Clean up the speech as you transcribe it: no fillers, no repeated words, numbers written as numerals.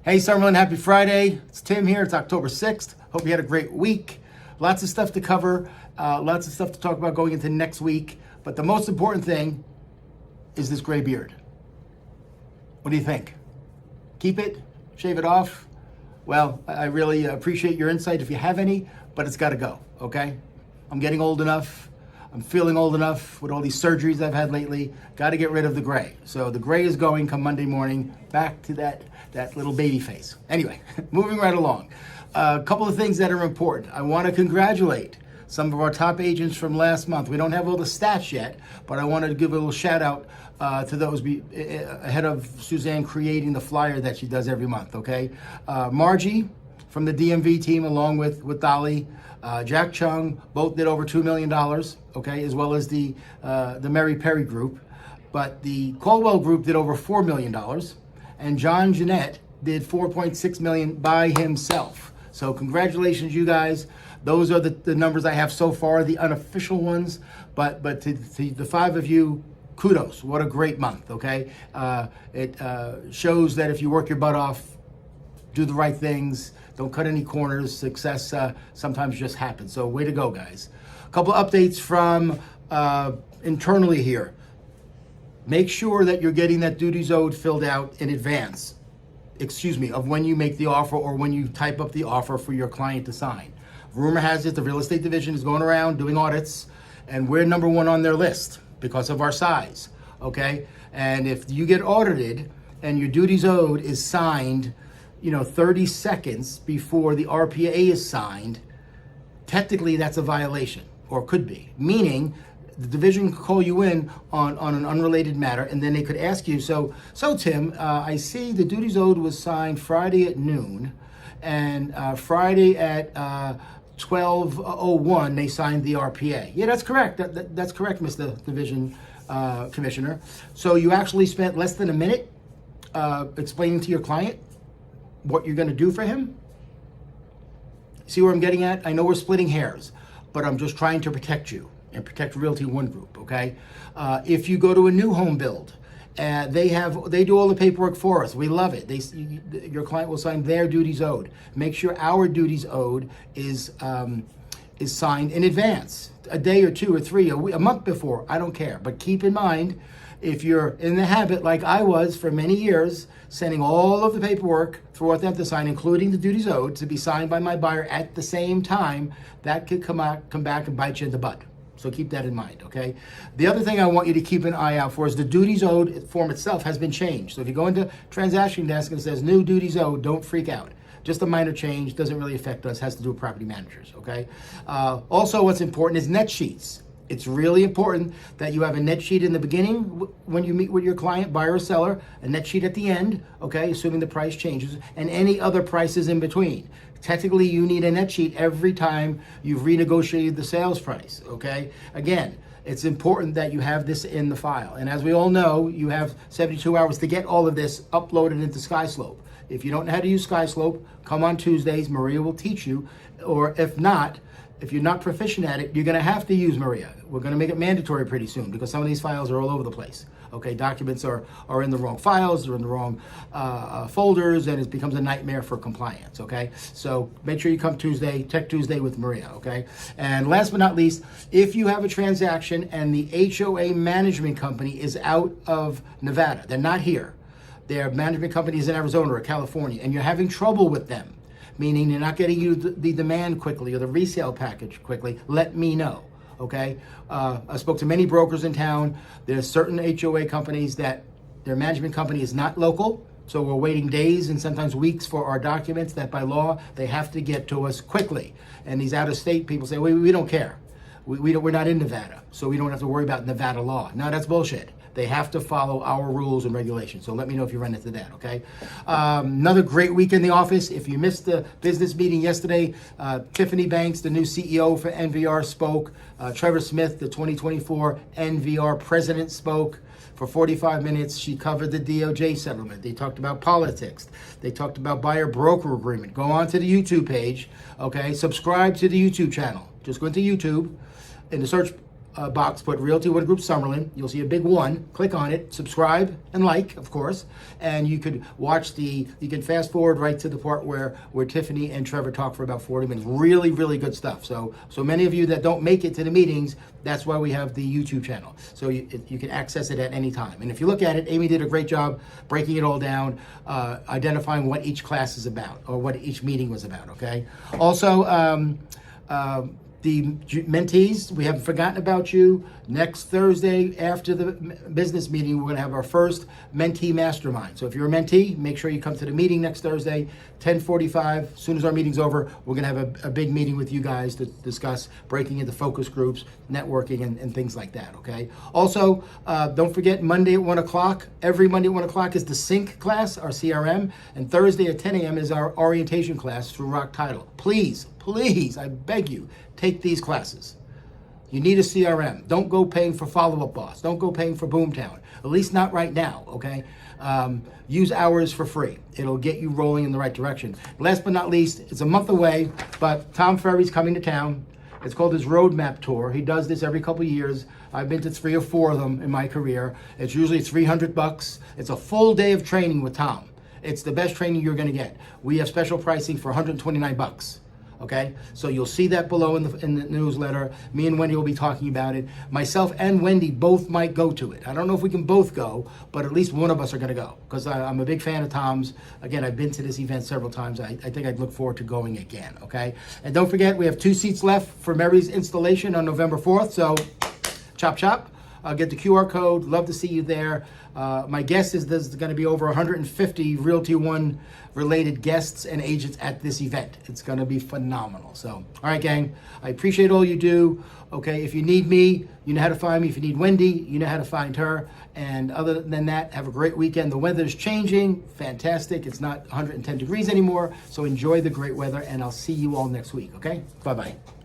Hey Summerlin, happy Friday. It's Tim here. It's October 6th. Hope you had a great week. Lots of stuff to cover, lots of stuff to talk about going into next week. But the most important thing is this gray beard. What do you think? Keep it? Shave it off? Well, I really appreciate your insight if you have any, but it's got to go, okay? I'm getting old enough. I'm feeling old enough with all these surgeries I've had lately. Got to get rid of the gray. So the gray is going come Monday morning, back to that little baby face. Anyway, moving right along. A couple of things that are important. I want to congratulate some of our top agents from last month. We don't have all the stats yet, but I wanted to give a little shout out to those ahead of Suzanne creating the flyer that she does every month, okay? Margie from the DMV team, along with Dolly, Jack Chung, both did over $2 million, okay, as well as the Mary Perry group. But the Caldwell group did over $4 million, and John Jeanette did $4.6 million by himself. So congratulations, you guys. Those are the numbers I have so far, the unofficial ones. But to the five of you, kudos. What a great month, okay? It shows that if you work your butt off, do the right things, don't cut any corners, success sometimes just happens. So way to go, guys. A couple of updates from internally here. Make sure that you're getting that duties owed filled out in advance, of when you make the offer or when you type up the offer for your client to sign. Rumor has it the real estate division is going around doing audits, and we're number one on their list because of our size, okay? And if you get audited and your duties owed is signed 30 seconds before the RPA is signed, technically that's a violation, or could be. Meaning, the division could call you in on an unrelated matter, and then they could ask you, so Tim, I see the duties owed was signed Friday at noon, and Friday at 12:01 they signed the RPA. Yeah, that's correct. That's correct, Mr. Division Commissioner. So you actually spent less than a minute explaining to your client what you're going to do for him? See where I'm getting at? I know we're splitting hairs, but I'm just trying to protect you and protect Realty One Group, okay? If you go to a new home build, they do all the paperwork for us. We love it. Your client will sign their duties owed. Make sure our duties owed is signed in advance, a day or two or three, a month before. I don't care. But keep in mind, if you're in the habit, like I was for many years, sending all of the paperwork for them to sign, including the duties owed, to be signed by my buyer at the same time, that could come back and bite you in the butt. So keep that in mind, okay? The other thing I want you to keep an eye out for is the duties owed form itself has been changed. So if you go into transaction desk and it says new duties owed, don't freak out. Just a minor change, doesn't really affect us, has to do with property managers, okay? Also, what's important is net sheets. It's really important that you have a net sheet in the beginning when you meet with your client, buyer or seller, a net sheet at the end, okay, assuming the price changes, and any other prices in between. Technically, you need a net sheet every time you've renegotiated the sales price, okay? Again, it's important that you have this in the file. And as we all know, you have 72 hours to get all of this uploaded into SkySlope. If you don't know how to use SkySlope, come on Tuesdays, Maria will teach you, or if not, if you're not proficient at it, you're going to have to use Maria. We're going to make it mandatory pretty soon because some of these files are all over the place. Okay, documents are in the wrong files, they're in the wrong folders, and it becomes a nightmare for compliance, okay? So make sure you come Tuesday, Tech Tuesday with Maria, okay? And last but not least, if you have a transaction and the HOA management company is out of Nevada, they're not here, their management company is in Arizona or California, and you're having trouble with them, meaning they're not getting you the demand quickly or the resale package quickly, let me know, okay? I spoke to many brokers in town. There's certain HOA companies that their management company is not local, so we're waiting days and sometimes weeks for our documents that by law they have to get to us quickly. And these out-of-state people say, we don't care. We're not in Nevada, so we don't have to worry about Nevada law. No, that's bullshit. They have to follow our rules and regulations. So let me know if you run into that, okay? Another great week in the office. If you missed the business meeting yesterday, Tiffany Banks, the new CEO for NVR, spoke. Trevor Smith, the 2024 NVR president, spoke. For 45 minutes, she covered the DOJ settlement. They talked about politics. They talked about buyer-broker agreement. Go on to the YouTube page, okay? Subscribe to the YouTube channel. Just go into YouTube. In the search box, put Realty One Group Summerlin. You'll see a big one. Click on it, subscribe and like, of course. And you could watch you can fast forward right to the part where Tiffany and Trevor talk for about 40 minutes. Really, really good stuff. So many of you that don't make it to the meetings, that's why we have the YouTube channel. So you can access it at any time. And if you look at it, Amy did a great job breaking it all down, identifying what each class is about or what each meeting was about, okay? Also, the mentees, we haven't forgotten about you. Next Thursday after the business meeting, we're going to have our first mentee mastermind. So if you're a mentee, make sure you come to the meeting next Thursday, 10:45. As soon as our meeting's over, we're going to have a big meeting with you guys to discuss breaking into focus groups, networking, and things like that, okay? Also, don't forget Monday at 1 o'clock. Every Monday at 1 o'clock is the Sync class, our CRM, and Thursday at 10 a.m. is our orientation class through Rock Title. Please, I beg you, take these classes. You need a CRM. Don't go paying for Follow Up Boss. Don't go paying for Boomtown. At least not right now, okay? Use ours for free. It'll get you rolling in the right direction. Last but not least, it's a month away, but Tom Ferry's coming to town. It's called his Roadmap Tour. He does this every couple of years. I've been to 3 or 4 of them in my career. It's usually $300. It's a full day of training with Tom. It's the best training you're gonna get. We have special pricing for $129. Okay, so you'll see that below in the newsletter. Me and Wendy will be talking about it. Myself and Wendy both might go to it. I don't know if we can both go, but at least one of us are going to go because I'm a big fan of Tom's. Again, I've been to this event several times. I think I'd look forward to going again. Okay, and don't forget we have 2 seats left for Mary's installation on November 4th. So, chop chop. I'll get the QR code. Love to see you there. My guess is there's going to be over 150 Realty One related guests and agents at this event. It's going to be phenomenal. So, all right, gang, I appreciate all you do. Okay, if you need me, you know how to find me. If you need Wendy, you know how to find her. And other than that, have a great weekend. The weather's changing. Fantastic. It's not 110 degrees anymore. So enjoy the great weather, and I'll see you all next week. Okay, bye-bye.